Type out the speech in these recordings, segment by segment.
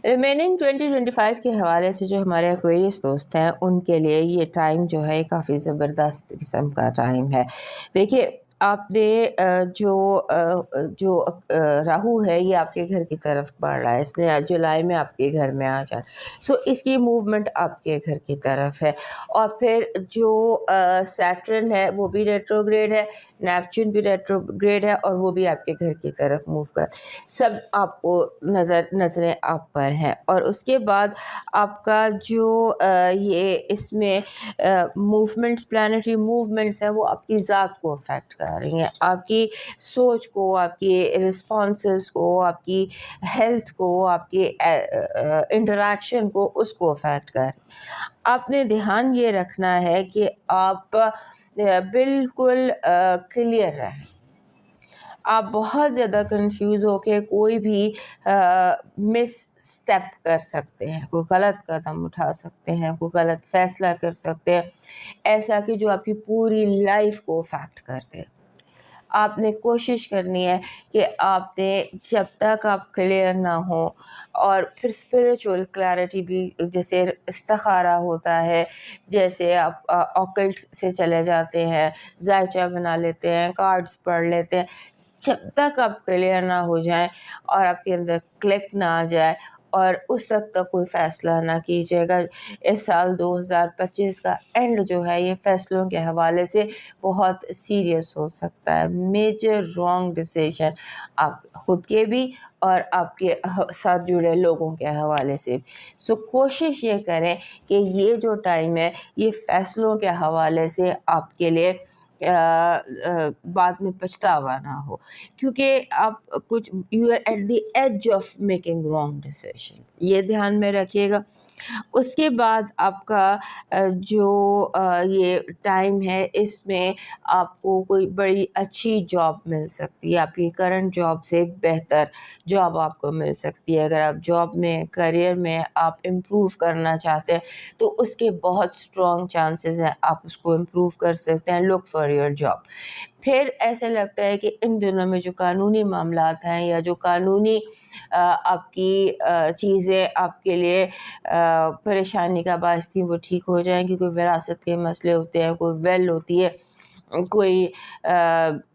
Remaining 2025 کے حوالے سے جو ہمارے ایکویریس دوست ہیں ان کے لیے یہ ٹائم جو ہے کافی زبردست قسم کا ٹائم ہے. دیکھیے آپ نے جو راہو ہے یہ آپ کے گھر کی طرف بڑھ رہا ہے, اس نے جولائی میں آپ کے گھر میں آ جائے, سو اس کی موومنٹ آپ کے گھر کی طرف ہے. اور پھر جو سیٹرن ہے وہ بھی ریٹروگریڈ ہے, نیپچون بھی ریٹروگریڈ ہے اور وہ بھی آپ کے گھر کی طرف موو کر, سب آپ کو نظریں آپ پر ہیں. اور اس کے بعد آپ کا جو یہ اس میں موومنٹس, پلانیٹری موومنٹس ہیں وہ آپ کی ذات کو افیکٹ کر رہی ہیں, آپ کی سوچ کو, آپ کی رسپانسز کو, آپ کی ہیلتھ کو, آپ کی انٹریکشن کو, اس کو افیکٹ کر. آپ نے دھیان یہ رکھنا ہے کہ آپ بالکل کلیئر رہیں. آپ بہت زیادہ کنفیوز ہو کے کوئی بھی مس اسٹیپ کر سکتے ہیں, کوئی غلط قدم اٹھا سکتے ہیں, کوئی غلط فیصلہ کر سکتے ہیں ایسا کہ جو آپ کی پوری لائف کو افیکٹ کر دے. آپ نے کوشش کرنی ہے کہ آپ نے جب تک آپ کلیئر نہ ہو, اور پھر اسپریچول کلیئرٹی بھی, جیسے استخارہ ہوتا ہے, جیسے آپ اوکلٹ سے چلے جاتے ہیں, ذائچہ بنا لیتے ہیں, کارڈز پڑھ لیتے ہیں, جب تک آپ کلیئر نہ ہو جائیں اور آپ کے اندر کلک نہ آ جائے, اور اس وقت تک کوئی فیصلہ نہ کیجیے گا. اس سال 2025 کا اینڈ جو ہے یہ فیصلوں کے حوالے سے بہت سیریس ہو سکتا ہے. میجر رانگ ڈیسیژن آپ خود کے بھی اور آپ کے ساتھ جڑے لوگوں کے حوالے سے. سو کوشش یہ کریں کہ یہ جو ٹائم ہے یہ فیصلوں کے حوالے سے آپ کے لیے بعد میں پچھتاوا نہ ہو, کیونکہ آپ کچھ you are at the age of making wrong decisions, یہ دھیان میں رکھیے گا. اس کے بعد آپ کا جو یہ ٹائم ہے اس میں آپ کو کوئی بڑی اچھی جاب مل سکتی ہے, آپ کی کرنٹ جاب سے بہتر جاب آپ کو مل سکتی ہے. اگر آپ جاب میں, کریئر میں آپ امپروو کرنا چاہتے ہیں تو اس کے بہت اسٹرانگ چانسز ہیں, آپ اس کو امپروو کر سکتے ہیں. Look for your job. پھر ایسے لگتا ہے کہ ان دنوں میں جو قانونی معاملات ہیں یا جو قانونی آپ کی چیزیں آپ کے لیے پریشانی کا باعث تھی وہ ٹھیک ہو جائیں گی. کوئی وراثت کے مسئلے ہوتے ہیں, کوئی ویل ہوتی ہے, کوئی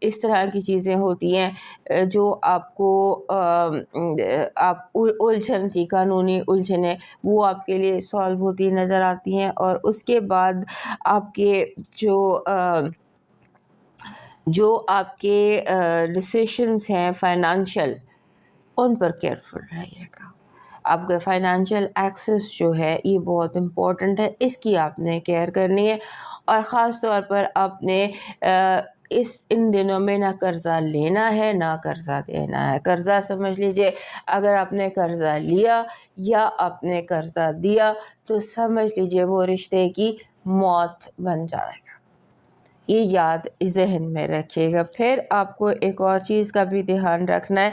اس طرح کی چیزیں ہوتی ہیں جو آپ کو آپ الجھن تھی, قانونی الجھنیں, وہ آپ کے لیے سالو ہوتی نظر آتی ہیں. اور اس کے بعد آپ کے جو آپ کے ڈیسیشنز ہیں فائنانشل, ان پر کیئرفل رہیے گا. آپ کا فائنانشیل ایکسس جو ہے یہ بہت امپورٹنٹ ہے, اس کی آپ نے کیئر کرنی ہے. اور خاص طور پر آپ نے ان دنوں میں نہ قرضہ لینا ہے نہ قرضہ دینا ہے. قرضہ سمجھ لیجئے, اگر آپ نے قرضہ لیا یا آپ نے قرضہ دیا تو سمجھ لیجئے وہ رشتے کی موت بن جائے گا. یہ یاد ذہن میں رکھیے گا. پھر آپ کو ایک اور چیز کا بھی دھیان رکھنا ہے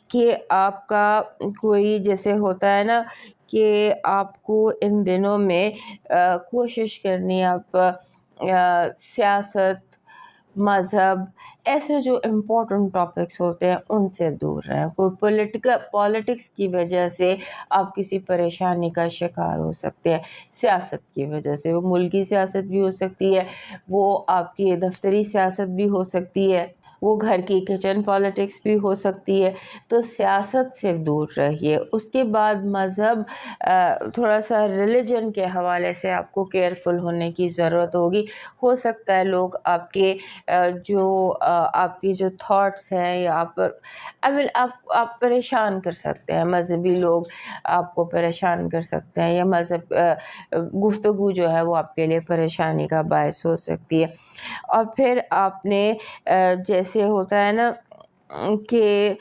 کہ آپ کا کوئی جیسے ہوتا ہے نا کہ آپ کو ان دنوں میں کوشش کرنی ہے آپ سیاست, مذہب, ایسے جو امپورٹنٹ ٹاپکس ہوتے ہیں ان سے دور رہیں. کوئی پولیٹکس کی وجہ سے آپ کسی پریشانی کا شکار ہو سکتے ہیں. سیاست کی وجہ سے, وہ ملکی سیاست بھی ہو سکتی ہے, وہ آپ کی دفتری سیاست بھی ہو سکتی ہے, وہ گھر کی کچن پالیٹکس بھی ہو سکتی ہے. تو سیاست سے دور رہیے. اس کے بعد مذہب, تھوڑا سا ریلیجن کے حوالے سے آپ کو کیئرفل ہونے کی ضرورت ہوگی. ہو سکتا ہے لوگ آپ کے آپ کی جو تھاٹس ہیں یا آپ پریشان کر سکتے ہیں. مذہبی لوگ آپ کو پریشان کر سکتے ہیں, یا مذہب گفتگو جو ہے وہ آپ کے لیے پریشانی کا باعث ہو سکتی ہے. اور پھر آپ نے جیسے ہوتا ہے نا کہ